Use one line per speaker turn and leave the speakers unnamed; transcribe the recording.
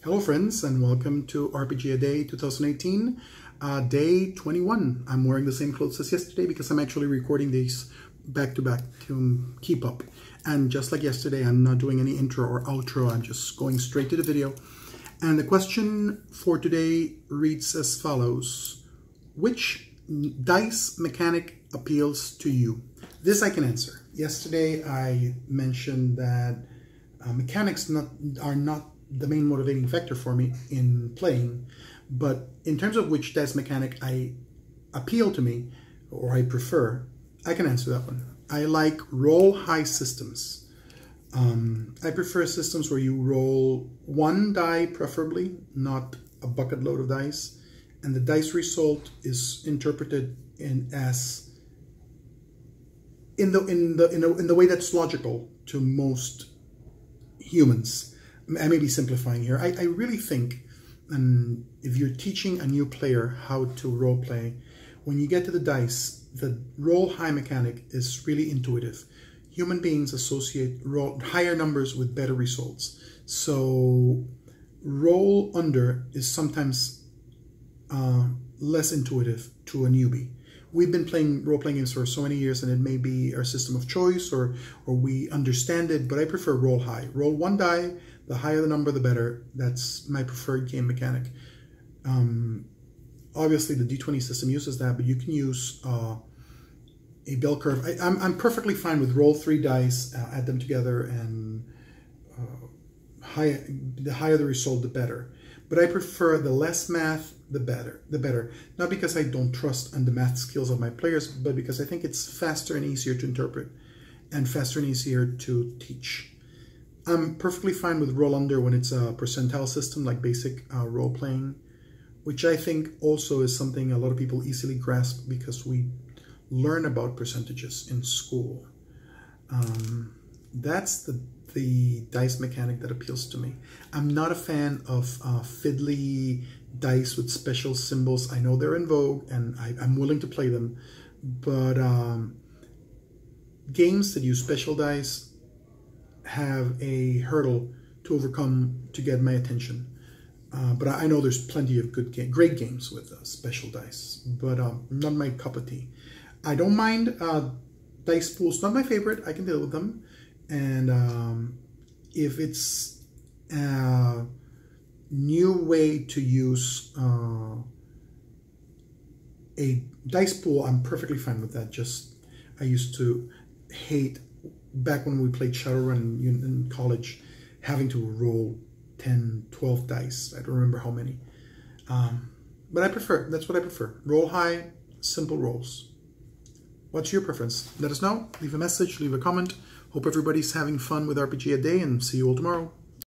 Hello friends, and welcome to RPG A Day 2018, day 21. I'm wearing the same clothes as yesterday because I'm actually recording these back to back to keep up. And just like yesterday, I'm not doing any intro or outro, I'm just going straight to the video. And the question for today reads as follows. Which dice mechanic appeals to you? This I can answer. Yesterday I mentioned that mechanics are not the main motivating factor for me in playing, but in terms of which dice mechanic I appeal to me or I prefer, I can answer that one. I like roll high systems. I prefer systems where you roll one die, preferably, not a bucket load of dice, and the dice result is interpreted in the way that's logical to most humans. I may be simplifying here. I really think, and if you're teaching a new player how to role play, when you get to the dice, the roll high mechanic is really intuitive. Human beings associate higher numbers with better results. So roll under is sometimes less intuitive to a newbie. We've been playing role-playing games for so many years, and it may be our system of choice or we understand it, but I prefer roll high. Roll one die, the higher the number, the better. That's my preferred game mechanic. Obviously, the D20 system uses that, but you can use a bell curve. I'm perfectly fine with roll 3 dice, add them together, and the higher the result, the better. But I prefer the less math, the better. Not because I don't trust in the math skills of my players, but because I think it's faster and easier to interpret and faster and easier to teach. I'm perfectly fine with roll under when it's a percentile system like basic role playing, which I think also is something a lot of people easily grasp because we learn about percentages in school. That's the dice mechanic that appeals to me. I'm not a fan of fiddly dice with special symbols. I know they're in vogue and I'm willing to play them, but games that use special dice have a hurdle to overcome to get my attention. But I know there's plenty of great games with special dice, but not my cup of tea. I don't mind dice pools, not my favorite. I can deal with them. And if it's a new way to use a dice pool, I'm perfectly fine with that. I used to hate, back when we played Shadowrun in college, having to roll 10, 12 dice. I don't remember how many. But that's what I prefer. Roll high, simple rolls. What's your preference? Let us know. Leave a message, leave a comment. Hope everybody's having fun with RPG A Day, and see you all tomorrow.